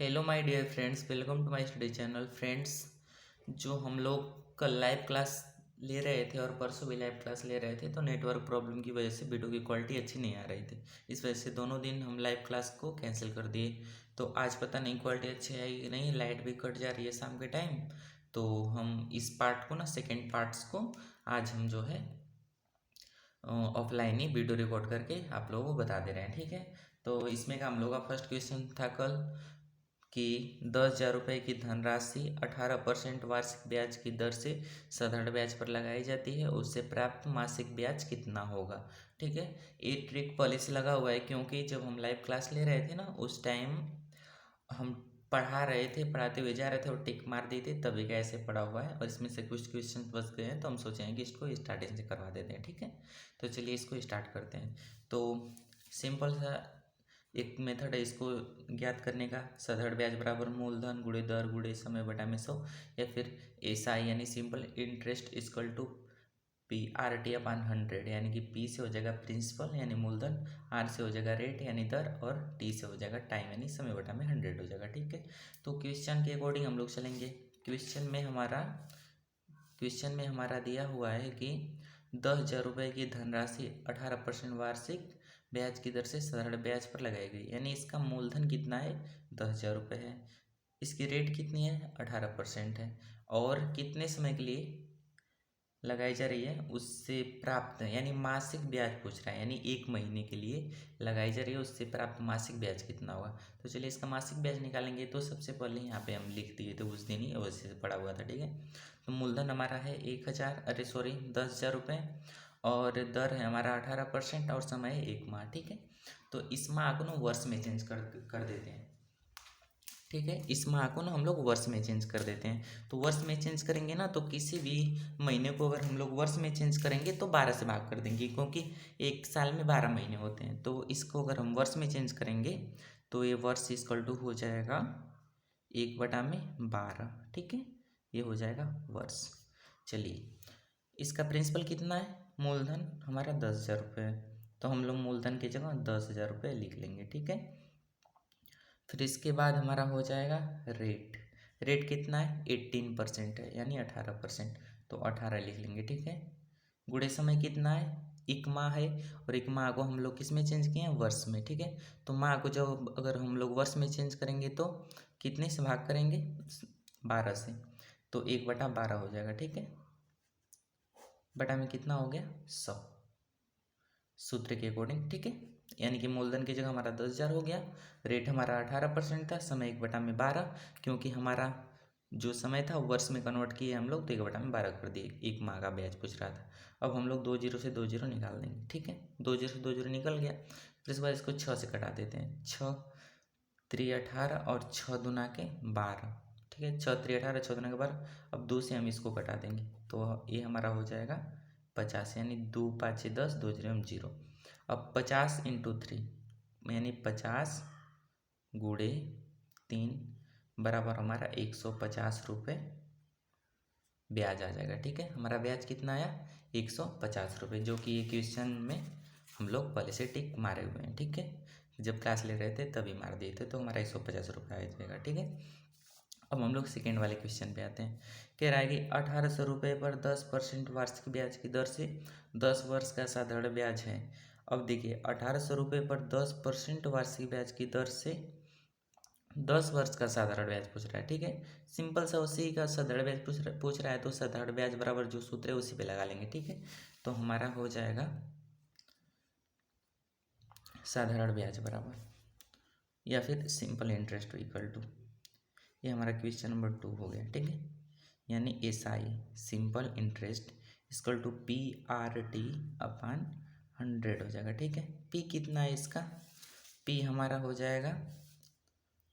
Hello my dear friends, welcome to my study channel. Friends, जो हम लोग कल लाइव क्लास ले रहे थे और परसों भी लाइव क्लास ले रहे थे, तो नेटवर्क प्रॉब्लम की वजह से वीडियो की क्वालिटी अच्छी नहीं आ रही थी। इस वजह से दोनों दिन हम लाइव क्लास को कैंसिल कर दिए। तो आज पता नहीं क्वालिटी अच्छी आई कि नहीं, लाइट भी कट जा रही है शाम के टाइम। तो हम इस पार्ट को ना, सेकेंड पार्ट्स को आज हम जो है ऑफलाइन ही वीडियो रिकॉर्ड करके आप लोगों को बता दे रहे हैं, ठीक है। तो इसमें का हम लोग का फर्स्ट क्वेश्चन था कल कि 10,000 रुपये की धनराशि 18% वार्षिक ब्याज की दर से साधारण ब्याज पर लगाई जाती है, उससे प्राप्त मासिक ब्याज कितना होगा। ठीक है, ये ट्रिक पहले से लगा हुआ है, क्योंकि जब हम लाइव क्लास ले रहे थे ना, उस टाइम हम पढ़ा रहे थे, पढ़ाते हुए जा रहे थे और टिक मार दी थी, तभी का ऐसे पड़ा हुआ है। और इसमें से कुछ क्वेश्चन बच गए हैं, तो हम सोचे हैं कि इसको स्टार्टिंग से करवा देते हैं, ठीक है। तो चलिए इसको स्टार्ट करते हैं। तो सिंपल सा एक मेथड है इसको ज्ञात करने का। साधारण ब्याज बराबर मूलधन गुणे दर गुणे समय बटा में 100, या फिर ऐसा यानी simple interest equal to PRT/100, यानी कि P से हो जाएगा प्रिंसिपल यानी मूलधन, R से हो जाएगा रेट यानी दर, और T से हो जाएगा टाइम यानी समय बटा में 100 हो जाएगा, ठीक है। तो क्वेश्चन के अकॉर्डिंग हम लोग चलेंगे। क्वेश्चन में हमारा दिया हुआ है कि 10,000 रुपये की धनराशि 18% वार्षिक ब्याज की दर से साधारण ब्याज पर लगाई गई, यानी इसका मूलधन कितना है, 10,000 रुपये है। इसकी रेट कितनी है, 18% है, और कितने समय के लिए लगाई जा रही है, उससे प्राप्त यानी मासिक ब्याज पूछ रहा है, यानी 1 महीने के लिए लगाई जा रही है, उससे प्राप्त मासिक ब्याज कितना होगा। तो चलिए इसका मासिक ब्याज निकालेंगे। तो सबसे पहले यहाँ पे हम लिख दिए थे उस दिन ही, वैसे से पड़ा हुआ था, ठीक है। तो मूलधन हमारा है 10,000 रुपये, और दर है हमारा 18% और समय है 1 माह, ठीक है। तो इस माह को ना वर्ष में चेंज कर देते हैं, ठीक है। इस माह को ना हम लोग वर्ष में चेंज कर देते हैं। तो वर्ष में चेंज करेंगे ना, तो किसी भी महीने को अगर हम लोग वर्ष में चेंज करेंगे तो 12 से भाग कर देंगे, क्योंकि एक साल में 12 महीने होते हैं। तो इसको अगर हम वर्ष में चेंज करेंगे तो ये वर्ष इक्वल टू हो जाएगा 1/12, ठीक है। ये हो जाएगा वर्ष। चलिए, इसका प्रिंसिपल कितना है, मूलधन हमारा 10,000 रुपये है, तो हम लोग मूलधन की जगह 10,000 रुपये लिख लेंगे, ठीक है। फिर इसके बाद हमारा हो जाएगा रेट। रेट कितना है, 18% है, यानी 18%, तो 18 लिख लेंगे, ठीक है। गुणे समय कितना है, 1 माह है, और 1 माह को हम लोग किस में चेंज किए हैं, वर्ष में, ठीक है। तो माह को जब अगर हम लोग वर्ष में चेंज करेंगे तो कितने से भाग करेंगे, 12 से, तो 1/12 हो जाएगा, ठीक है। बटा में कितना हो गया, 100, सूत्र के अकॉर्डिंग, ठीक है। यानी कि मूलधन की जगह हमारा 10,000 हो गया, रेट हमारा 18% था, समय 1/12, क्योंकि हमारा जो समय था वर्ष में कन्वर्ट किए हम लोग, तो 1/12 कर दिए, 1 माह का ब्याज पूछ रहा था। अब हम लोग 2 जीरो से 2 जीरो निकाल देंगे, ठीक है। 2 जीरो से 2 जीरो निकल गया। फिर इसके बाद इसको 6 से कटा देते हैं, 6×3 = 18 और 6×2 = 12, ठीक है। 6×3 = 18, 6×2 = 12। अब 2 से हम इसको कटा देंगे, तो ये हमारा हो जाएगा 50, यानी 2×5 = 10, 2 0 0। अब 50 × 3 यानी 50 × 3 बराबर हमारा 150 रुपये ब्याज आ जाएगा, ठीक है। हमारा ब्याज कितना आया, 150 रुपये, जो कि ये क्वेश्चन में हम लोग पहले से टिक मारे हुए हैं, ठीक है। जब क्लास ले रहे थे तभी मार दिए थे, तो हमारा 150 रुपये आ जाएगा, ठीक है। अब हम लोग सेकेंड वाले क्वेश्चन पे आते हैं। कह रहा है कि 1,800 रुपये पर 10% वार्षिक ब्याज की दर से 10 वर्ष का साधारण ब्याज है। अब देखिए, 1,800 रुपये पर 10% वार्षिक ब्याज की दर से 10 वर्ष का साधारण ब्याज पूछ रहा है, ठीक है। सिंपल सा उसी का साधारण ब्याज पूछ रहा है, तो साधारण ब्याज बराबर जो सूत्र है उसी पे लगा लेंगे, ठीक है। तो हमारा हो जाएगा साधारण ब्याज बराबर, या फिर सिंपल इंटरेस्ट इक्वल टू, ये हमारा क्वेश्चन नंबर 2 हो गया, ठीक है। यानी SI simple interest equal to PRT/100 हो जाएगा, ठीक है। P कितना है इसका, P हमारा हो जाएगा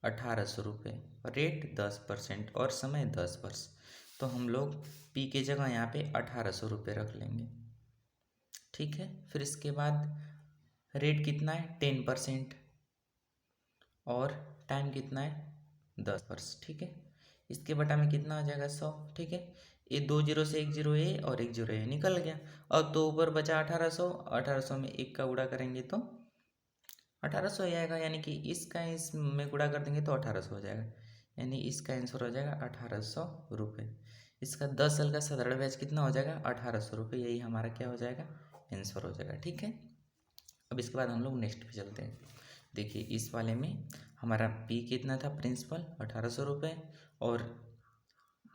1,800 रुपये, रेट 10% और समय 10 वर्ष। तो हम लोग P की जगह यहाँ पे 1,800 रुपये रख लेंगे, ठीक है। फिर इसके बाद रेट कितना है, 10%, और टाइम कितना है, 10 वर्ष, ठीक है। इसके बटा में कितना आ जाएगा, 100, ठीक है। ये 2 जीरो से 1 जीरो ए और 1 जीरो ए निकल गया। अब तो ऊपर बचा 1,800, 1,800 में 1 का गुणा करेंगे तो 1800 हो जाएगा, यानी कि इसका इसमें गुणा कर देंगे तो 1800 हो जाएगा, यानी इसका आंसर हो जाएगा 1800 रुपये। इसका 10 साल का साधारण ब्याज कितना हो जाएगा? 1800 रुपये, यही हमारा क्या हो जाएगा? आंसर हो जाएगा। ठीक है, अब इसके बाद हम लोग नेक्स्ट पे चलते हैं। देखिए इस वाले में हमारा पी कितना था? प्रिंसिपल 1800 रुपये, और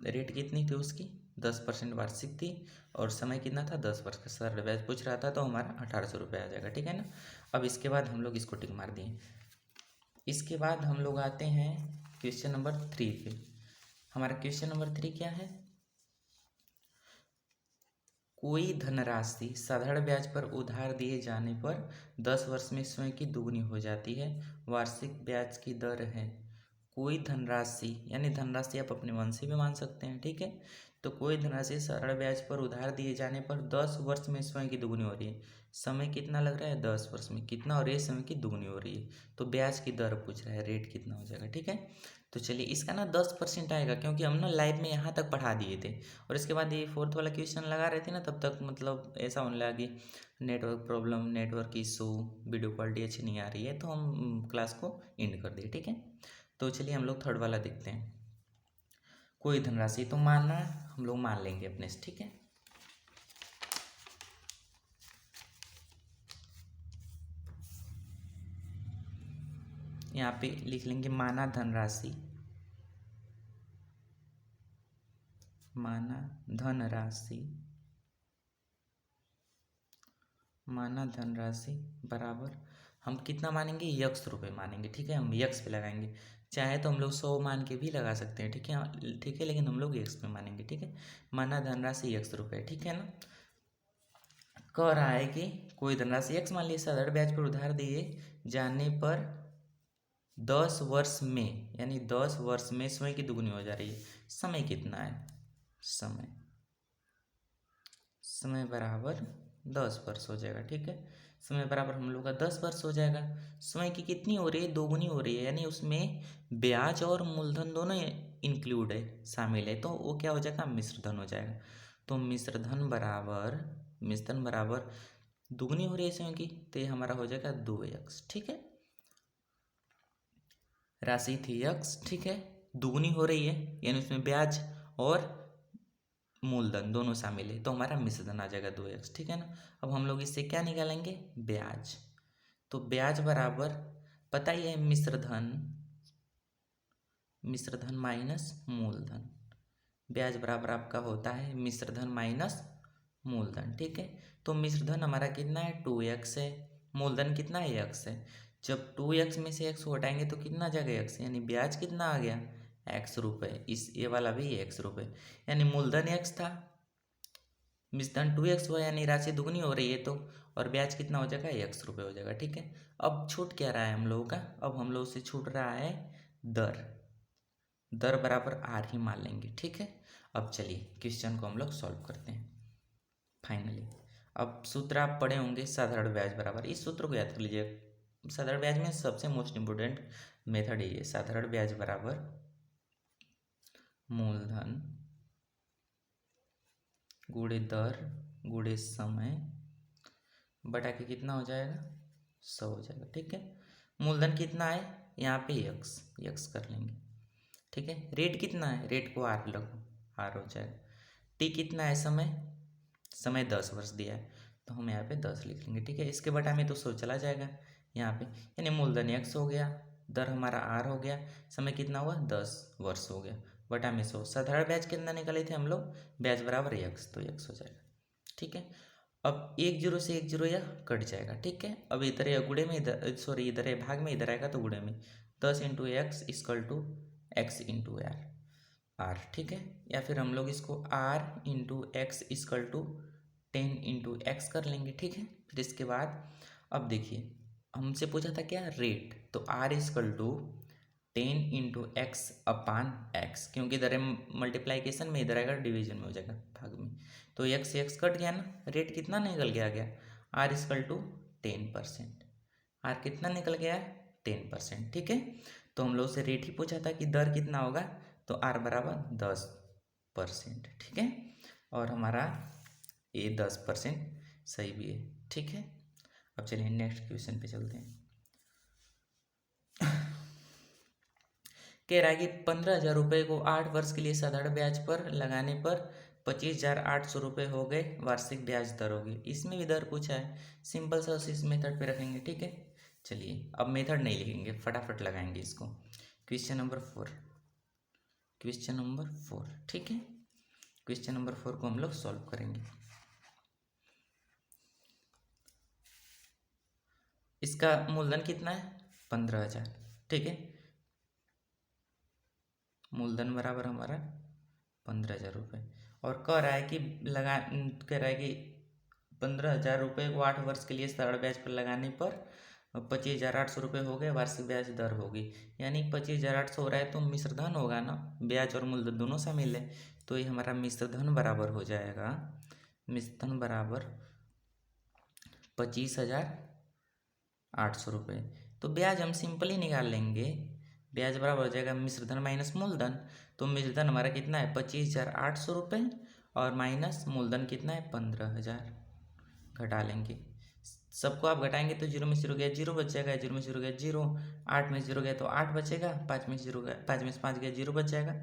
रेट कितनी थी उसकी? 10% वार्षिक थी, और समय कितना था? 10 वर्ष का सरल ब्याज पूछ रहा था, तो हमारा 1800 रुपये आ जाएगा। ठीक है ना। अब इसके बाद हम लोग इसको टिक मार दिए। इसके बाद हम लोग आते हैं क्वेश्चन नंबर 3 पे। हमारा क्वेश्चन नंबर 3 क्या है? कोई धनराशि साधारण ब्याज पर उधार दिए जाने पर 10 वर्ष में स्वयं की दुगनी हो जाती है, वार्षिक ब्याज की दर है। कोई धनराशि, यानी धनराशि आप अपने मन से भी मान सकते हैं। ठीक है, तो कोई धनराशि साधारण ब्याज पर उधार दिए जाने पर 10 वर्ष में स्वयं की दुगनी हो रही है। समय कितना लग रहा है? 10 वर्ष में कितना हो रही है? समय की दुगनी हो रही है। तो ब्याज की दर पूछ रहा है, रेट कितना हो जाएगा। ठीक है, तो चलिए इसका ना 10% आएगा, क्योंकि हम ना लाइव में यहाँ तक पढ़ा दिए थे, और इसके बाद ये फोर्थ वाला क्वेश्चन लगा रहे थे ना, तब तक मतलब ऐसा होने लगा कि network problem, network issue, video quality अच्छी नहीं आ रही है, तो हम क्लास को एंड कर दिए। ठीक है, तो चलिए हम लोग थर्ड वाला देखते हैं। कोई धनराशि तो मानना हम लोग मान लेंगे अपने से। ठीक है, यहाँ पे लिख लेंगे माना धनराशि, माना धनराशि, माना धनराशि बराबर हम कितना मानेंगे? यक्स रुपये मानेंगे। ठीक है, हम यक्स पे लगाएंगे, चाहे तो हम लोग 100 मान के भी लगा सकते हैं। ठीक है, ठीक है, लेकिन हम लोग यक्स पे मानेंगे। ठीक है, माना धनराशि यक्स रुपये। ठीक है ना। कह रहा है कि कोई धनराशि यक्स मान लीजिए साधारण ब्याज पर उधार दिए जाने पर 10 वर्ष में, यानी 10 वर्ष में स्वयं की दुगनी हो जा रही है। समय कितना है? समय बराबर 10 वर्ष हो जाएगा। ठीक है, समय बराबर हम लोग का 10 वर्ष हो जाएगा। समय की कितनी हो रही है? दोगुनी हो रही है, यानी उसमें ब्याज और मूलधन दोनों इंक्लूड है, शामिल है, तो वो क्या हो जाएगा? मिश्र धन हो जाएगा। तो मिश्र धन बराबर दुगनी हो रही है समय की, तो ये हमारा हो जाएगा 2x। ठीक है, राशि थी x। ठीक है, दुगनी हो रही है, यानी उसमें ब्याज और मूलधन दोनों शामिल है, तो हमारा मिश्र धन आ जाएगा 2x। ठीक है ना। अब हम लोग इससे क्या निकालेंगे? ब्याज। तो ब्याज बराबर पता ही है मिश्र धन माइनस मूलधन। ब्याज बराबर आपका होता है मिश्र धन माइनस मूलधन। ठीक है, तो मिश्र धन हमारा कितना है? 2x है, मूलधन कितना है? x है। जब 2x में से x को हटाएंगे तो कितना आ जाएगा? x, यानी ब्याज कितना आ गया? x रुपये। इस ये वाला भी x रुपये, यानी मूलधन x था, मिश्रण 2x हुआ, यानी राशि दुगनी हो रही है, तो और ब्याज कितना हो जाएगा? x रुपये हो जाएगा। ठीक है, अब छूट क्या रहा है हम लोगों का? अब हम लोग से छूट रहा है दर बराबर r ही मान लेंगे। ठीक है, अब चलिए क्वेश्चन को हम लोग सॉल्व करते हैं फाइनली। अब सूत्र आप पढ़े होंगे, साधारण ब्याज बराबर, इस सूत्र को याद कर लीजिए। साधारण ब्याज में सबसे मोस्ट इंपोर्टेंट मेथड है ये। साधारण ब्याज बराबर मूलधन गुणे दर गुणे समय बटा के कितना हो जाएगा? 100 हो जाएगा। ठीक है, मूलधन कितना है? यहाँ पे यक्स कर लेंगे। ठीक है, रेट कितना है? रेट को आर लगो, आर हो जाएगा। टी कितना है? समय 10 वर्ष दिया है, तो हम यहाँ पे 10 लिख लेंगे। ठीक है, इसके बटा में तो 100 चला जाएगा यहाँ पे, यानी मूलधन x हो गया, दर हमारा r हो गया, समय कितना हुआ? 10 वर्ष हो गया, बटा में 100। साधारण ब्याज कितना निकाले थे हम लोग? ब्याज बराबर x, तो x हो जाएगा। ठीक है, अब 1 0 से 1 0 यह कट जाएगा। ठीक है, अब इधर या गुणे में, इधर सॉरी इधर है भाग में, इधर आएगा तो गुणे में, 10 × x equal to x × r। ठीक है, या फिर हम लोग इसको r × x equal to 10 × x कर लेंगे। ठीक है, फिर इसके बाद अब देखिए हमसे पूछा था क्या? रेट, तो r equal to 10 × x upon x, क्योंकि इधर मल्टीप्लाइकेशन में, इधर आएगा डिवीजन में हो जाएगा भाग में, तो x कट गया ना, रेट कितना निकल के आ गया? r equal to 10%। r कितना निकल गया है? 10%। ठीक है, तो हम लोग से रेट ही पूछा था कि दर कितना होगा, तो r बराबर 10%। ठीक है, और हमारा ये 10% सही भी है। ठीक है, अब चलिए नेक्स्ट क्वेश्चन पे चलते हैं। कह रहा है कि 15,000 रुपये को 8 वर्ष के लिए साधारण ब्याज पर लगाने पर 25,800 रुपये हो गए, वार्षिक ब्याज दर होगी। इसमें भी दर पूछा है, सिंपल सा उसी मेथड पे रखेंगे, ठीक है। चलिए अब मेथड नहीं लिखेंगे, फटाफट लगाएंगे इसको। क्वेश्चन नंबर 4, ठीक है। क्वेश्चन नंबर 4 को हम लोग सॉल्व करेंगे। इसका मूलधन कितना है? 15,000, ठीक है। मूलधन बराबर हमारा 15,000 रुपये, और कह रहा है कि कह रहा है कि 15,000 रुपये को 8 वर्ष के लिए सरल ब्याज पर लगाने पर 25,800 रुपये हो गए, वार्षिक ब्याज दर होगी। यानी 25,800 हो रहा है तो मिश्र धन होगा ना, ब्याज और मूलधन दोनों शामिल है, तो ये हमारा मिश्र धन बराबर हो जाएगा, मिश्र धन बराबर 25,800 रुपये। तो ब्याज हम सिंपल ही निकाल लेंगे, ब्याज बराबर हो जाएगा मिश्र धन माइनस मूलधन। तो मिश्र धन हमारा कितना है? 25,800 रुपये, और माइनस मूलधन कितना है? 15,000। घटा लेंगे, सबको आप घटाएंगे तो 0 में 0 गया 0 बच जाएगा, 0 में 0 गया 0, 8 में 0 गया तो 8 बचेगा, 5 में 0 गया 5 में से 5 गया 0 बच जाएगा,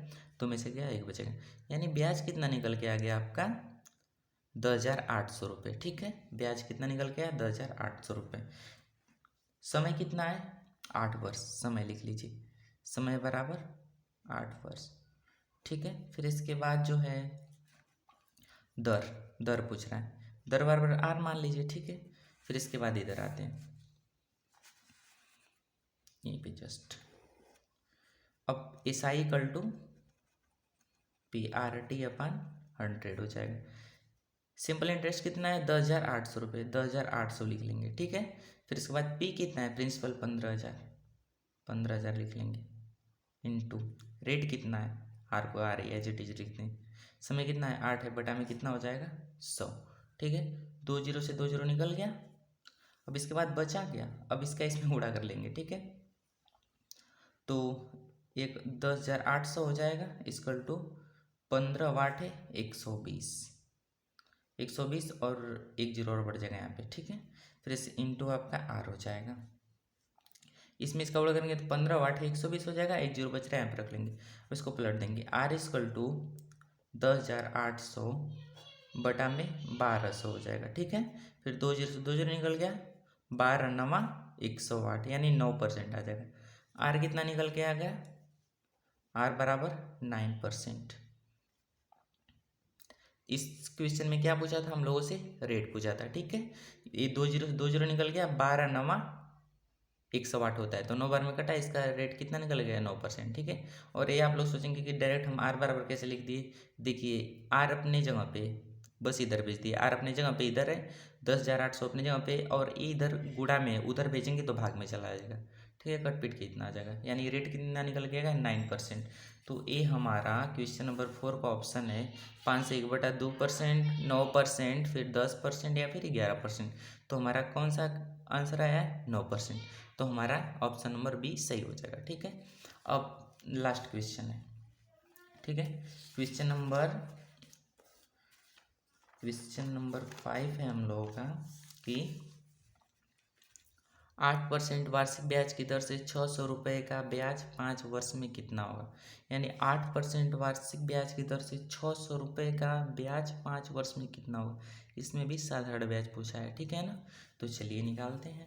2 में से गया 1 बचेगा। यानी ब्याज कितना निकल के आ गया आपका? 10,800 रुपये, ठीक है। ब्याज कितना निकल के आया? 10,800 रुपये। समय कितना है? 8 वर्ष। समय लिख लीजिए, समय बराबर 8 वर्ष, ठीक है। फिर इसके बाद जो है दर पूछ रहा है, दर बराबर आर मान लीजिए, ठीक है। फिर इसके बाद इधर आते हैं, यहीं पे जस्ट अब S I equal to PRT/100 हो जाएगा। सिंपल इंटरेस्ट कितना है? 10,800 रुपये, 10,800 लिख लेंगे, ठीक है। फिर इसके बाद पी कितना है? प्रिंसिपल 15,000 लिख लेंगे, इनटू रेट कितना है? आर को आर एज इट इज लिखते हैं। समय कितना है? 8 है, बटा में कितना हो जाएगा? 100, ठीक है। 2 0 से 2 0 निकल गया। अब इसके बाद बचा गया, अब इसका इसमें गुणा कर लेंगे, ठीक है। तो एक 10,800 हो जाएगा इक्वल टू 15 वाट है 120 और 1 0 और बढ़ जाएगा यहाँ पे, ठीक है। फिर इस इंटू आपका आर हो जाएगा, इसमें इसका गुणा करेंगे तो 15 वाट है 120 हो जाएगा, 1 0 बच रहा है यहाँ पे रख लेंगे, इसको पलट देंगे। आर इक्वल टू 10,800 बटा में 1200 हो जाएगा, ठीक है। फिर 2 0 से 2 0 निकल गया, 12 9 108, यानी 9% आ जाएगा। आर कितना निकल के आ गया? आर बराबर 9%। इस क्वेश्चन में क्या पूछा था हम लोगों से? रेट पूछा था, ठीक है। ये 2 0 से 2 0 निकल गया, 12 9 108 होता है, तो 9 बार में कटा, इसका रेट कितना निकल गया? 9%, ठीक है। और ये आप लोग सोचेंगे कि डायरेक्ट हम आर बराबर कैसे लिख दिए। देखिए आर अपनी जगह पे बस इधर भेज दिए, आर अपनी जगह पे इधर है, 10,800 अपनी जगह पे, और इधर गुणा में उधर भेजेंगे तो भाग में चला जाएगा, ठीक है। कट पीट के इतना आ जाएगा, यानी रेट कितना निकल गया? 9%। तो ये हमारा क्वेश्चन नंबर 4 का ऑप्शन है 5 से 1/2%, 9%, फिर 10% या फिर 11%। तो हमारा कौन सा आंसर आया है? 9%। तो हमारा ऑप्शन नंबर बी सही हो जाएगा, ठीक है। अब लास्ट क्वेश्चन है, ठीक है। क्वेश्चन नंबर 5 है हम लोगों का कि 8% वार्षिक ब्याज की दर से 600 रुपये का ब्याज 5 वर्ष में कितना होगा। यानी 8% वार्षिक ब्याज की दर से 600 रुपये का ब्याज 5 वर्ष में कितना होगा। इसमें भी साधारण ब्याज पूछा है, ठीक है ना। तो चलिए निकालते हैं।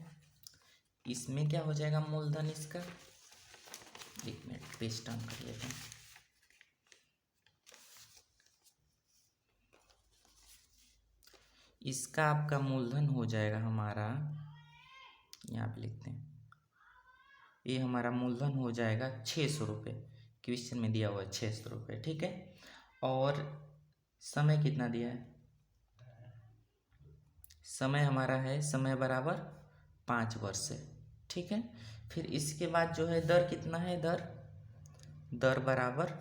इसमें क्या हो जाएगा मूलधन इसका? 1 मिनट पेज टर्न कर लेते हैं। इसका आपका मूलधन हो जाएगा हमारा, यहाँ पे लिखते हैं, ये हमारा मूलधन हो जाएगा 600 रुपये। क्वेश्चन में दिया हुआ है 600 रुपये, ठीक है। और समय कितना दिया है? समय हमारा है, समय बराबर 5 वर्ष है, ठीक है। फिर इसके बाद जो है दर कितना है? दर बराबर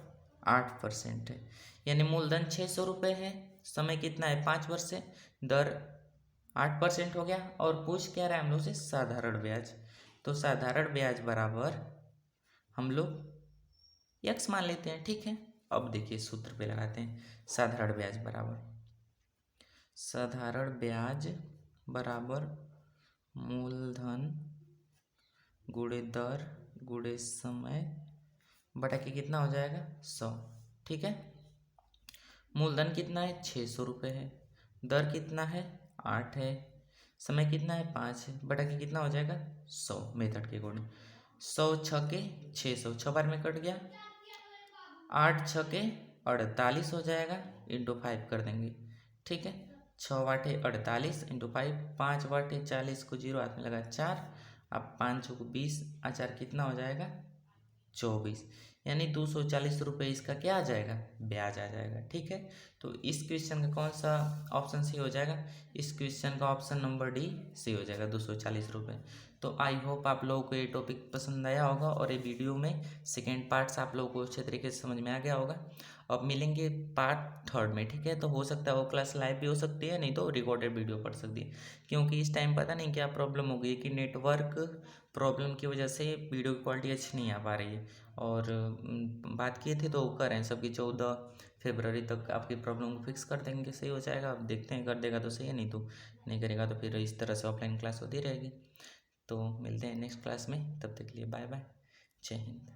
8% है, यानी मूलधन 600 रुपये है, समय कितना है? 5 वर्ष है, दर 8% हो गया। और पूछ क्या रहा है हम लोग से? साधारण ब्याज। तो साधारण ब्याज बराबर हम लोग यक्स मान लेते हैं, ठीक है। अब देखिए सूत्र पे लगाते हैं। साधारण ब्याज बराबर मूलधन गुणे दर गुणे समय बटा के कितना हो जाएगा 100। ठीक है, मूलधन कितना है 600 रुपये है, दर कितना है 8 है, समय कितना है 5 है, बटा के कितना हो जाएगा 100 मेथड के अकॉर्डिंग। 100 छके 600, 6 बार में कट गया, 8 छके 48 हो जाएगा, इंटू 5 कर देंगे। ठीक है, 6 वाटे 48 इंटू 5, 5 वाटे 40 को 0 हाथ में लगा 4, अब 5 को 20, आचार कितना हो जाएगा 24, यानी 240 रुपये इसका क्या आ जाएगा, ब्याज आ जाएगा। ठीक है, तो इस क्वेश्चन का कौन सा ऑप्शन सही हो जाएगा, इस क्वेश्चन का ऑप्शन नंबर डी सही हो जाएगा, 240 रुपये। तो आई होप आप लोगों को ये टॉपिक पसंद आया होगा और ये वीडियो में सेकेंड पार्ट्स आप लोगों को अच्छे तरीके से समझ में आ गया होगा। अब मिलेंगे पार्ट थर्ड में। ठीक है, तो हो सकता है वो क्लास लाइव भी हो सकती है, नहीं तो रिकॉर्डेड वीडियो पढ़ सकती है, क्योंकि इस टाइम पता नहीं क्या प्रॉब्लम हो गई कि नेटवर्क प्रॉब्लम की वजह से वीडियो की क्वालिटी अच्छी नहीं आ पा रही है। और बात किए थे तो कर रहे हैं सबकी 14 फरवरी तक आपकी प्रॉब्लम को फिक्स कर देंगे, सही हो जाएगा। अब देखते हैं, कर देगा तो सही है, नहीं तो नहीं करेगा तो फिर इस तरह से ऑफलाइन क्लास होती रहेगी। तो मिलते हैं नेक्स्ट क्लास में, तब तक के लिए बाय बाय, जय हिंद।